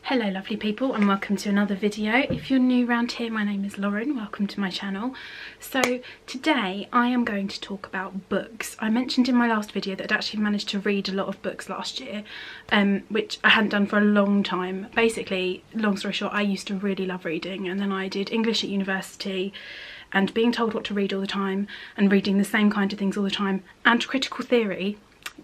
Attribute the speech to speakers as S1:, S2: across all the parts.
S1: Hello lovely people and welcome to another video. If you're new around here, my name is Lauren. Welcome to my channel. So today I am going to talk about books. I mentioned in my last video that I'd actually managed to read a lot of books last year, which I hadn't done for a long time. Basically, long story short, I used to really love reading, and then I did English at university, and being told what to read all the time and reading the same kind of things all the time, and critical theory,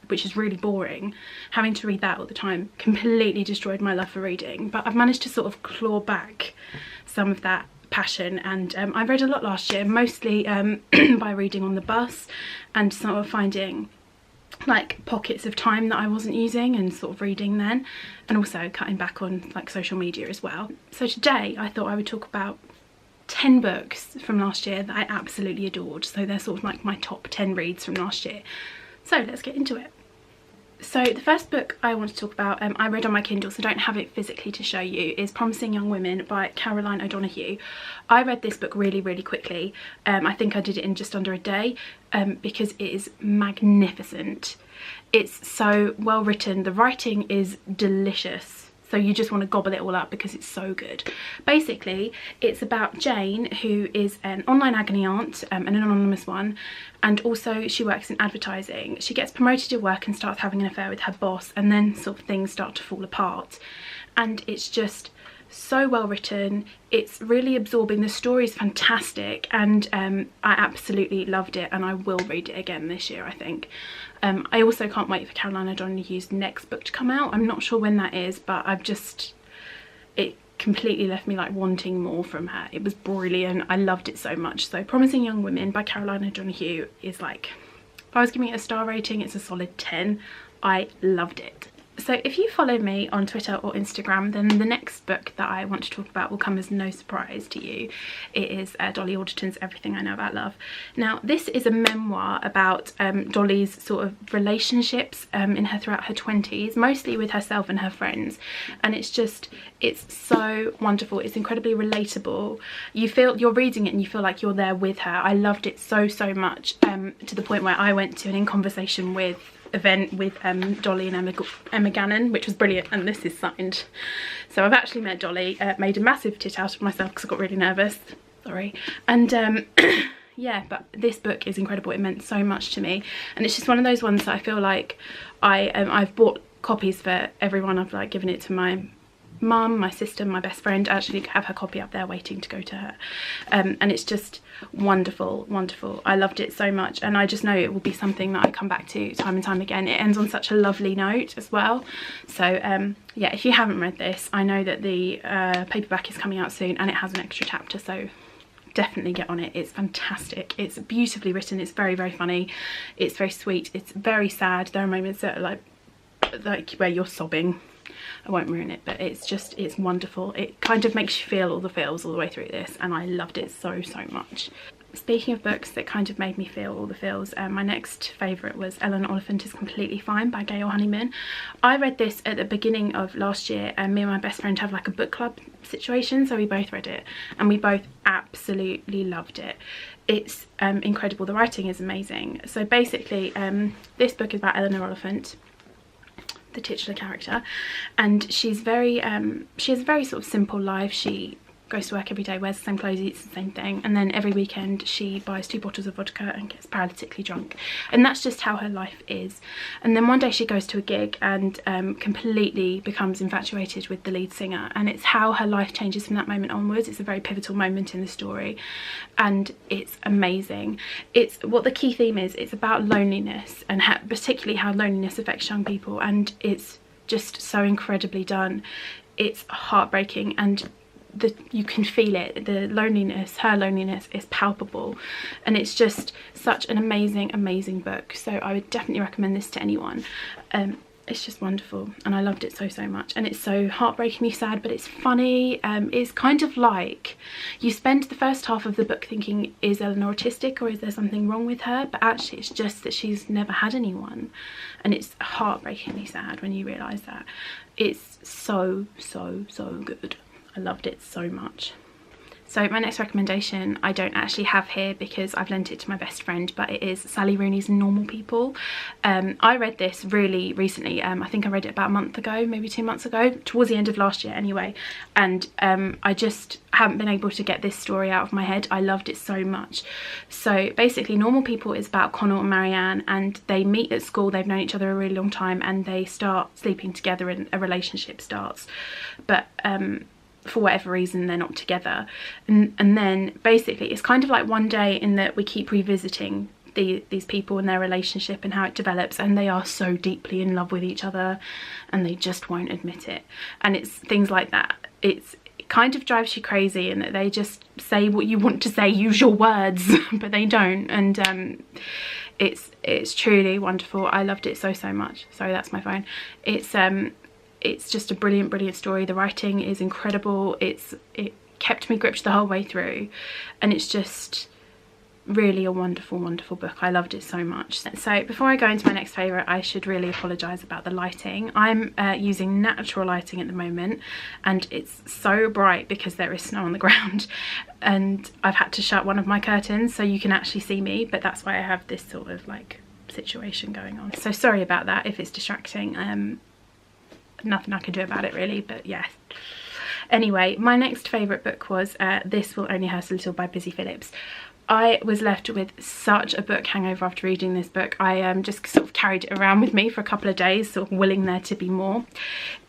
S1: which is really boring, having to read that all the time completely destroyed my love for reading. But I've managed to sort of claw back some of that passion, and I read a lot last year, mostly by reading on the bus and sort of finding like pockets of time that I wasn't using and sort of reading then, and also cutting back on like social media as well. So today I thought I would talk about 10 books from last year that I absolutely adored. So they're sort of like my top 10 reads from last year. So let's get into it. So the first book I want to talk about, I read on my Kindle, so don't have it physically to show you, is Promising Young Women by Caroline O'Donoghue. I read this book really quickly. I think I did it in just under a day, because it is magnificent. It's so well written. The writing is delicious. So you just want to gobble it all up because it's so good. Basically, it's about Jane, who is an online agony aunt, an anonymous one, and also she works in advertising. She gets promoted at work and starts having an affair with her boss, and then sort of things start to fall apart. And it's just so well written. It's really absorbing. The story is fantastic, and I absolutely loved it, and I will read it again this year, I think. I also can't wait for Caroline O'Donoghue's next book to come out. I'm not sure when that is, but it completely left me like wanting more from her. It was brilliant. I loved it so much. So Promising Young Women by Caroline O'Donoghue is like, if I was giving it a star rating, it's a solid 10. I loved it. So if you follow me on Twitter or Instagram, then the next book that I want to talk about will come as no surprise to you. It is Dolly Alderton's Everything I Know About Love. Now, this is a memoir about Dolly's sort of relationships throughout her 20s, mostly with herself and her friends. And it's so wonderful. It's incredibly relatable. You're reading it and you feel like you're there with her. I loved it so much, to the point where I went to an In Conversation With event with Dolly and Emma Gannon, which was brilliant, and this is signed. So I've actually met Dolly, made a massive tit out of myself because I got really nervous, sorry, and yeah, but this book is incredible. It meant so much to me, and it's just one of those ones that I feel like I've bought copies for everyone. I've like given it to my mum, my sister, my best friend. I actually have her copy up there waiting to go to her, and it's just wonderful. I loved it so much, and I just know it will be something that I come back to time and time again. It ends on such a lovely note as well. So yeah, if you haven't read this, I know that the paperback is coming out soon, and it has an extra chapter, so definitely get on it. It's fantastic. It's beautifully written. It's very funny. It's very sweet. It's very sad. There are moments that are like where you're sobbing. I won't ruin it, but it's wonderful. It kind of makes you feel all the feels all the way through this, and I loved it so much. Speaking of books that kind of made me feel all the feels, my next favourite was Eleanor Oliphant Is Completely Fine by Gail Honeyman. I read this at the beginning of last year, and me and my best friend have like a book club situation, so we both read it and we both absolutely loved it. It's incredible. The writing is amazing. So basically, this book is about Eleanor Oliphant, the titular character, and she has a very sort of simple life. She goes to work every day, wears the same clothes, eats the same thing, and then every weekend she buys 2 bottles of vodka and gets paralytically drunk, and that's just how her life is. And then one day she goes to a gig and completely becomes infatuated with the lead singer, and it's how her life changes from that moment onwards. It's a very pivotal moment in the story, and it's amazing. It's what the key theme is. It's about loneliness, and particularly how loneliness affects young people, and it's just so incredibly done. It's heartbreaking, and you can feel it. The loneliness, her loneliness, is palpable, and it's just such an amazing book. So I would definitely recommend this to anyone. It's just wonderful, and I loved it so much, and it's so heartbreakingly sad, but it's funny. It's kind of like you spend the first half of the book thinking, is Eleanor autistic or is there something wrong with her, but actually it's just that she's never had anyone, and it's heartbreakingly sad when you realise that. It's so good. I loved it so much. So my next recommendation I don't actually have here because I've lent it to my best friend, but it is Sally Rooney's Normal People. I read this really recently. I think I read it about a month ago, maybe 2 months ago, towards the end of last year anyway, and I just haven't been able to get this story out of my head. I loved it so much. So basically Normal People is about Connor and Marianne, and they meet at school. They've known each other a really long time and they start sleeping together and a relationship starts, but for whatever reason they're not together, and then basically it's kind of like one day in that we keep revisiting these people and their relationship and how it develops, and they are so deeply in love with each other and they just won't admit it, and it's things like that. It kind of drives you crazy, and that they just say what you want to say, use your words, but they don't, and it's truly wonderful. I loved it so much. Sorry, that's my phone. It's just a brilliant story. The writing is incredible. It kept me gripped the whole way through, and it's just really a wonderful book. I loved it so much. So before I go into my next favourite, I should really apologise about the lighting. I'm using natural lighting at the moment, and it's so bright because there is snow on the ground, and I've had to shut one of my curtains so you can actually see me, but that's why I have this sort of like situation going on. So sorry about that if it's distracting. Nothing I can do about it really, but yeah. Anyway, my next favourite book was This Will Only Hurt a Little by Busy Phillips. I was left with such a book hangover after reading this book. I just sort of carried it around with me for a couple of days, sort of willing there to be more.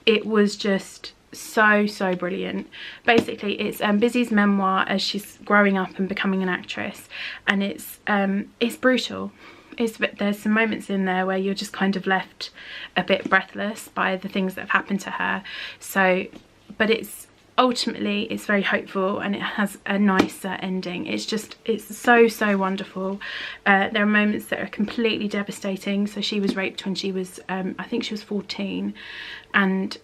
S1: It was just so brilliant. Basically it's Busy's memoir as she's growing up and becoming an actress, and it's brutal. There's some moments in there where you're just kind of left a bit breathless by the things that have happened to her. So, but it's ultimately it's very hopeful, and it has a nice ending. It's so wonderful. There are moments that are completely devastating. So she was raped when she was I think she was 14, and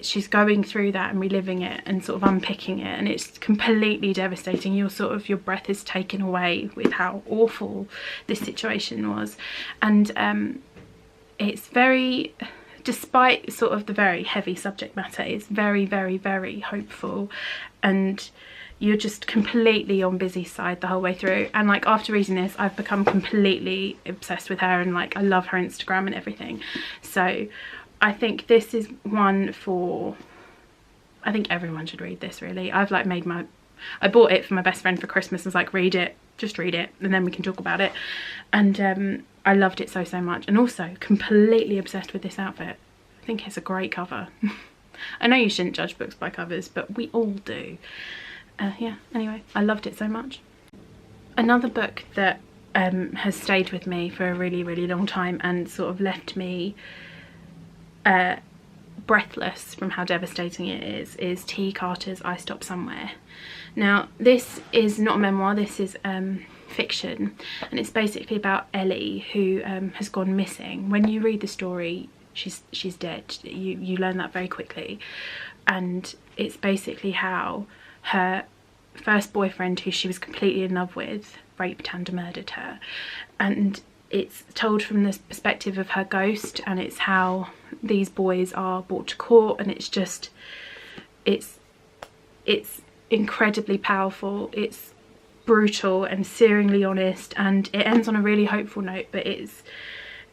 S1: she's going through that and reliving it and sort of unpicking it, and it's completely devastating. Your breath is taken away with how awful this situation was. And it's very, despite sort of the very heavy subject matter, it's very hopeful, and you're just completely on Busy's side the whole way through. And like after reading this, I've become completely obsessed with her, and like I love her Instagram and everything. So I think this is one for, I think everyone should read this really. I've like I bought it for my best friend for Christmas. I was like, read it, just read it, and then we can talk about it. And I loved it so much, and also completely obsessed with this outfit. I think it's a great cover. I know you shouldn't judge books by covers, but we all do. Yeah, anyway, I loved it so much. Another book that has stayed with me for a really long time and sort of left me breathless from how devastating it is T. Carter's I Stop Somewhere. Now this is not a memoir, this is fiction, and it's basically about Ellie, who has gone missing. When you read the story, she's dead. You learn that very quickly, and it's basically how her first boyfriend, who she was completely in love with, raped and murdered her, and it's told from the perspective of her ghost, and it's how these boys are brought to court, and it's incredibly powerful. It's brutal and searingly honest, and it ends on a really hopeful note, but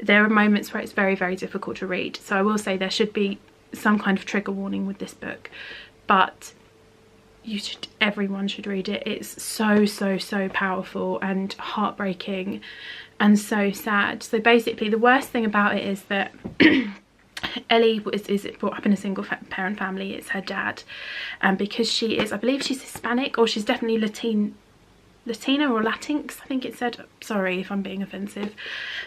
S1: there are moments where it's very difficult to read. So I will say there should be some kind of trigger warning with this book, but everyone should read it. It's so powerful and heartbreaking and so sad. So basically the worst thing about it is that Ellie is brought up in a single parent family. It's her dad, and because she is, I believe she's Hispanic, or she's definitely Latina or Latinx, I think it said. Sorry if I'm being offensive,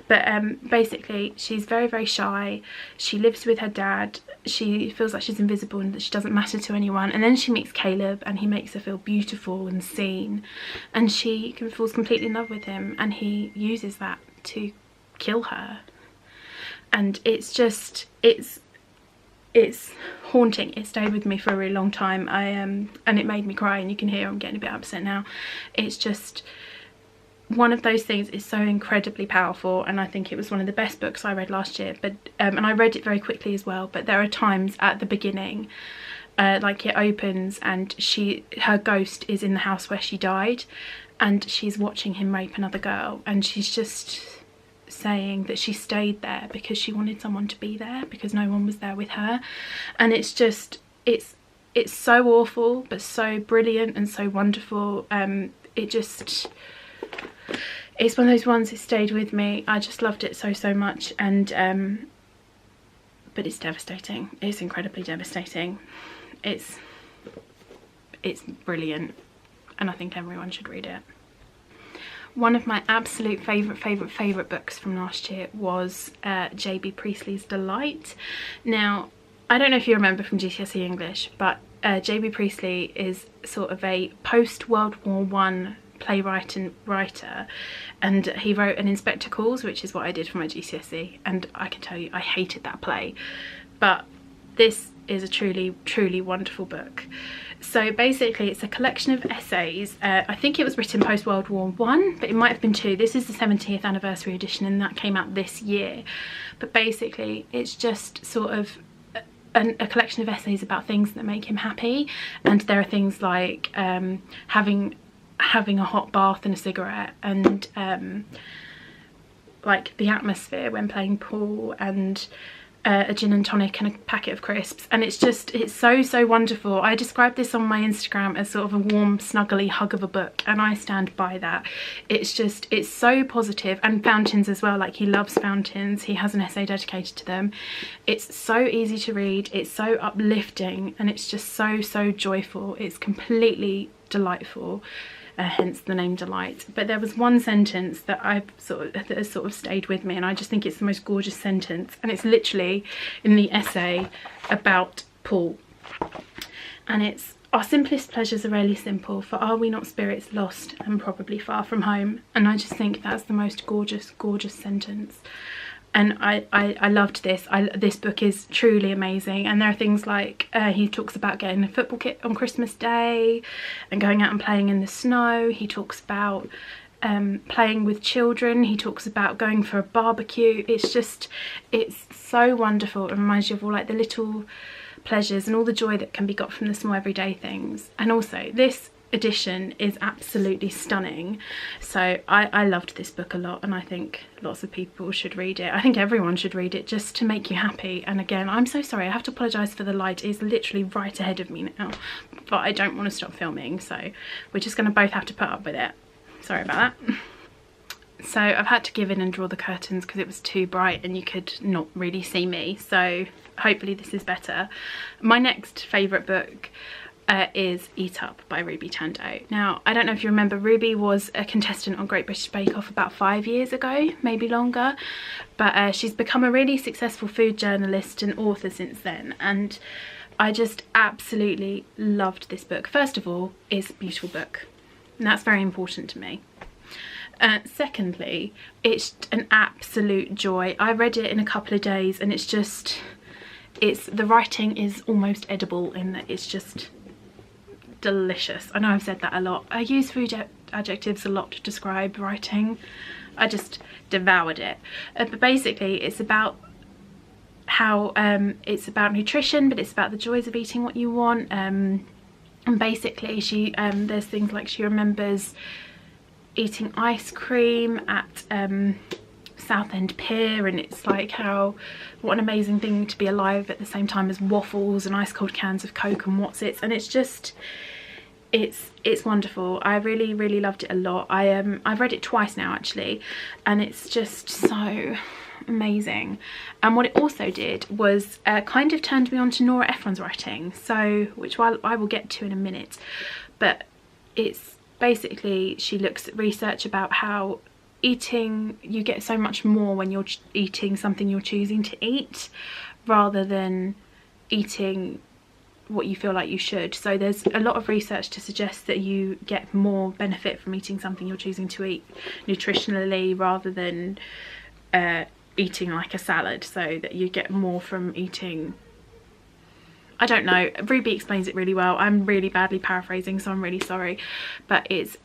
S1: but basically she's very shy. She lives with her dad. She feels like she's invisible and that she doesn't matter to anyone, and then she meets Caleb, and he makes her feel beautiful and seen, and she falls completely in love with him, and he uses that to kill her. And it's haunting. It stayed with me for a really long time. And it made me cry, and you can hear I'm getting a bit upset now. It's just one of those things. Is so incredibly powerful, and I think it was one of the best books I read last year. But and I read it very quickly as well, but there are times at the beginning like it opens and her ghost is in the house where she died, and she's watching him rape another girl, and she's just saying that she stayed there because she wanted someone to be there because no one was there with her. And it's just, it's so awful but so brilliant and so wonderful. It's one of those ones that stayed with me. I just loved it so much. And but it's devastating. It's incredibly devastating. It's brilliant, and I think everyone should read it. One of my absolute favourite books from last year was J.B. Priestley's Delight. Now, I don't know if you remember from GCSE English, but J.B. Priestley is sort of a post-World War I playwright and writer, and he wrote An Inspector Calls, which is what I did for my GCSE, and I can tell you I hated that play, but this is a truly wonderful book. So basically it's a collection of essays. I think it was written post World War I, but it might have been two. This is the 70th anniversary edition, and that came out this year. But basically it's just sort of a collection of essays about things that make him happy, and there are things like having a hot bath and a cigarette, and like the atmosphere when playing pool, and a gin and tonic and a packet of crisps. And it's so wonderful. I described this on my Instagram as sort of a warm snuggly hug of a book, and I stand by that. It's so positive. And fountains as well, like he loves fountains. He has an essay dedicated to them. It's so easy to read, it's so uplifting, and it's just so joyful. It's completely delightful. Hence the name Delight. But there was one sentence that has sort of stayed with me, and I just think it's the most gorgeous sentence, and it's literally in the essay about Paul, and it's, "Our simplest pleasures are rarely simple, for are we not spirits lost and probably far from home?" And I just think that's the most gorgeous sentence. And I loved this. This book is truly amazing, and there are things like he talks about getting a football kit on Christmas Day and going out and playing in the snow. He talks about playing with children. He talks about going for a barbecue. It's so wonderful. It reminds you of all like the little pleasures and all the joy that can be got from the small everyday things. And also this edition is absolutely stunning. So I loved this book a lot, and I think lots of people should read it. I think everyone should read it just to make you happy. And again, I'm so sorry, I have to apologise for the light. It's literally right ahead of me now, but I don't want to stop filming, so we're just going to both have to put up with it. Sorry about that. So I've had to give in and draw the curtains because it was too bright and you could not really see me, so hopefully this is better. My next favourite book is Eat Up by Ruby Tandoh. Now, I don't know if you remember, Ruby was a contestant on Great British Bake Off about 5 years ago, maybe longer, but she's become a really successful food journalist and author since then, and I just absolutely loved this book. First of all, it's a beautiful book, and that's very important to me. Secondly, it's an absolute joy. I read it in a couple of days, and the writing is almost edible in that it's just delicious. I know I've said that a lot. I use food adjectives a lot to describe writing. I just devoured it. But basically it's about how it's about nutrition, but it's about the joys of eating what you want. And basically there's things like she remembers eating ice cream at Southend Pier, and it's like what an amazing thing to be alive at the same time as waffles and ice cold cans of Coke and What's-Its, and it's wonderful. I really loved it a lot. I've read it twice now actually, and it's just so amazing. And what it also did was kind of turned me on to Nora Ephron's writing, which I will get to in a minute. But it's basically, she looks at research about how you get so much more when you're eating something you're choosing to eat rather than eating what you feel like you should. So there's a lot of research to suggest that you get more benefit from eating something you're choosing to eat nutritionally rather than eating like a salad, so that you get more from eating. I don't know, Ruby explains it really well. I'm really badly paraphrasing, so I'm really sorry, but it's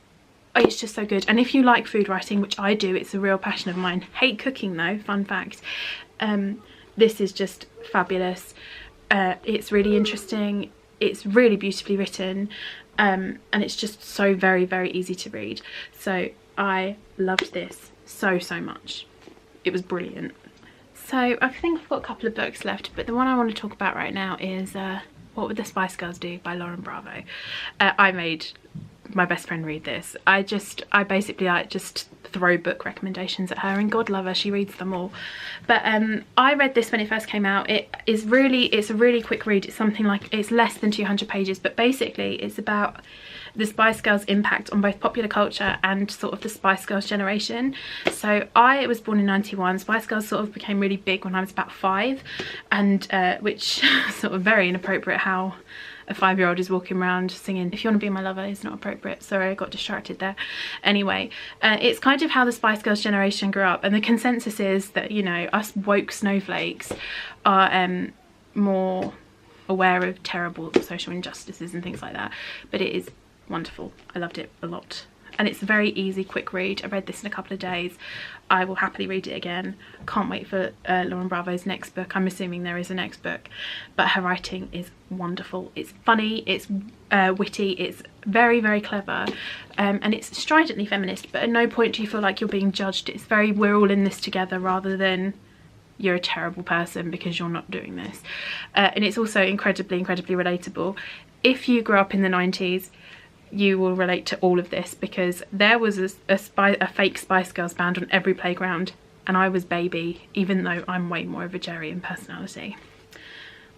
S1: just so good. And if you like food writing, which I do, it's a real passion of mine. Hate cooking though, fun fact. This is just fabulous. It's really interesting. it's really beautifully written, and it's just so very, very easy to read. So I loved this so much. It was brilliant. So I think I've got a couple of books left, but the one I want to talk about right now is What Would the Spice Girls Do by Lauren Bravo. I made my best friend read this. I basically just throw book recommendations at her, and God love her, she reads them all. But I read this when it first came out. It's a really quick read. It's something like, it's less than 200 pages, but basically it's about the Spice Girls' impact on both popular culture and sort of the Spice Girls generation. So I was born in 91. Spice Girls sort of became really big when I was about 5, and which sort of very inappropriate how a 5-year-old is walking around singing "If You Want to Be My Lover" is not appropriate. Sorry, I got distracted there. Anyway, it's kind of how the Spice Girls generation grew up, and the consensus is that, you know, us woke snowflakes are more aware of terrible social injustices and things like that. But it is wonderful. I loved it a lot, and it's a very easy, quick read. I read this in a couple of days. I will happily read it again. Can't wait for Lauren Bravo's next book. I'm assuming there is a next book, but her writing is wonderful. It's funny, it's witty, it's very, very clever, and it's stridently feminist, but at no point do you feel like you're being judged. It's very, we're all in this together, rather than you're a terrible person because you're not doing this. And it's also incredibly relatable. If you grew up in the 90s, you will relate to all of this, because there was a fake Spice Girls band on every playground, and I was baby, even though I'm way more of a Jerry in personality.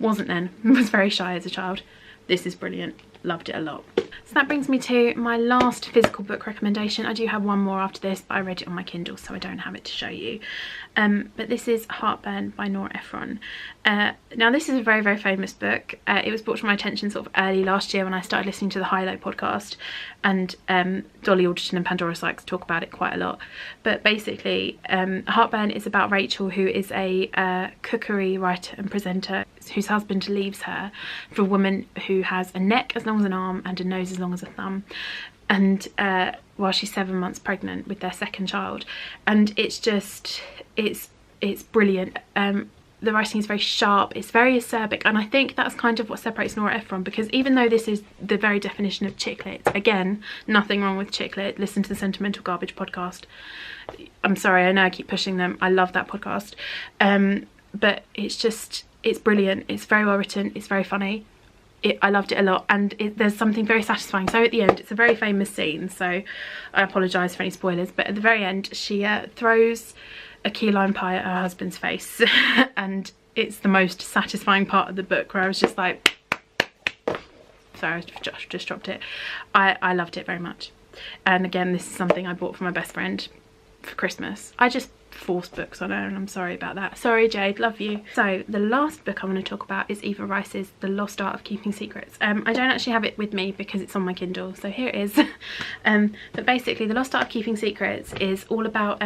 S1: Wasn't then. Was very shy as a child. This is brilliant. Loved it a lot. So that brings me to my last physical book recommendation. I do have one more after this, but I read it on my Kindle, so I don't have it to show you. But this is Heartburn by Nora Ephron. Now this is a very, very famous book. It was brought to my attention sort of early last year when I started listening to the High Low podcast, and Dolly Alderton and Pandora Sykes talk about it quite a lot. But basically, Heartburn is about Rachel, who is a cookery writer and presenter whose husband leaves her for a woman who has a neck as long as an arm and a nose as long as a thumb, and while she's 7 months pregnant with their second child. And it's just, it's brilliant. The writing is very sharp, it's very acerbic, and I think that's kind of what separates Nora Ephron, because even though this is the very definition of chick lit, again, nothing wrong with chick lit, listen to the Sentimental Garbage podcast. I'm sorry, I know I keep pushing them, I love that podcast. But it's just, it's brilliant, it's very well written, it's very funny. I loved it a lot, and there's something very satisfying. So at the end, it's a very famous scene, so I apologise for any spoilers, but at the very end she throws a key lime pie at her husband's face and it's the most satisfying part of the book, where I was just like, sorry, I just dropped it. I loved it very much. And again, this is something I bought for my best friend for Christmas. I just force books on her, and I'm sorry about that. Sorry Jade, love you. So the last book I want to talk about is Eva Rice's The Lost Art of Keeping Secrets. I don't actually have it with me because it's on my Kindle, so here it is. But basically The Lost Art of Keeping Secrets is all about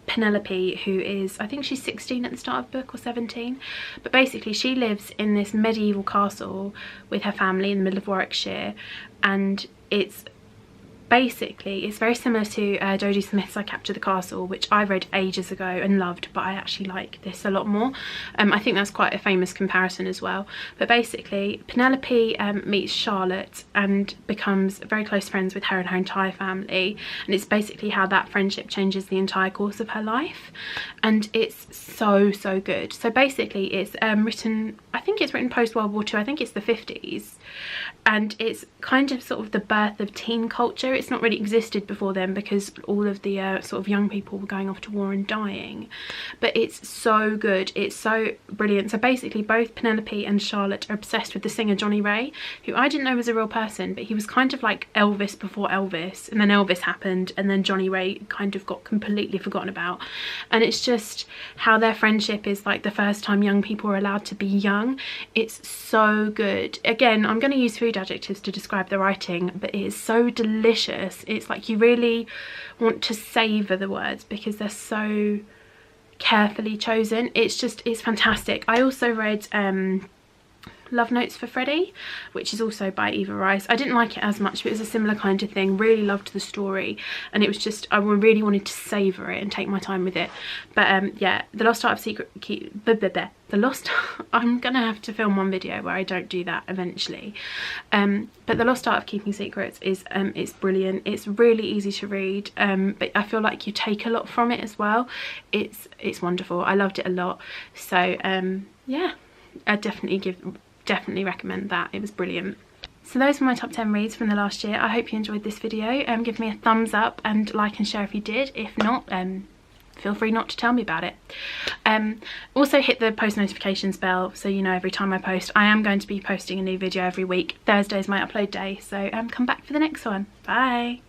S1: Penelope, who is, I think she's 16 at the start of the book, or 17, but basically she lives in this medieval castle with her family in the middle of Warwickshire, and it's very similar to Jodie Smith's I Capture the Castle, which I read ages ago and loved, but I actually like this a lot more. I think that's quite a famous comparison as well. But basically Penelope meets Charlotte and becomes very close friends with her and her entire family, and it's basically how that friendship changes the entire course of her life, and it's so good. So basically it's written, I think it's written post World War II, I think it's the 50s, and it's kind of sort of the birth of teen culture. It's not really existed before then because all of the sort of young people were going off to war and dying, but it's so good, it's so brilliant. So basically both Penelope and Charlotte are obsessed with the singer Johnny Ray, who I didn't know was a real person, but he was kind of like Elvis before Elvis, and then Elvis happened, and then Johnny Ray kind of got completely forgotten about. And it's just how their friendship is like the first time young people are allowed to be young. It's so good. Again, I'm going to use food adjectives to describe the writing, but it is so delicious. It's like you really want to savour the words because they're so carefully chosen. It's fantastic. I also read Love Notes for Freddie, which is also by Eva Rice. I didn't like it as much, but it was a similar kind of thing. Really loved the story, and it was just, I really wanted to savour it and take my time with it. But yeah, The Lost Art of Secret Keep, The Lost, I'm gonna have to film one video where I don't do that eventually. But The Lost Art of Keeping Secrets is it's brilliant. It's really easy to read, but I feel like you take a lot from it as well. It's wonderful. I loved it a lot. So yeah, I definitely recommend that. It was brilliant. So those were my top 10 reads from the last year. I hope you enjoyed this video. Give me a thumbs up and like and share if you did. If not, feel free not to tell me about it. Also hit the post notifications bell so you know every time I post. I am going to be posting a new video every week. Thursday is my upload day, so come back for the next one. Bye.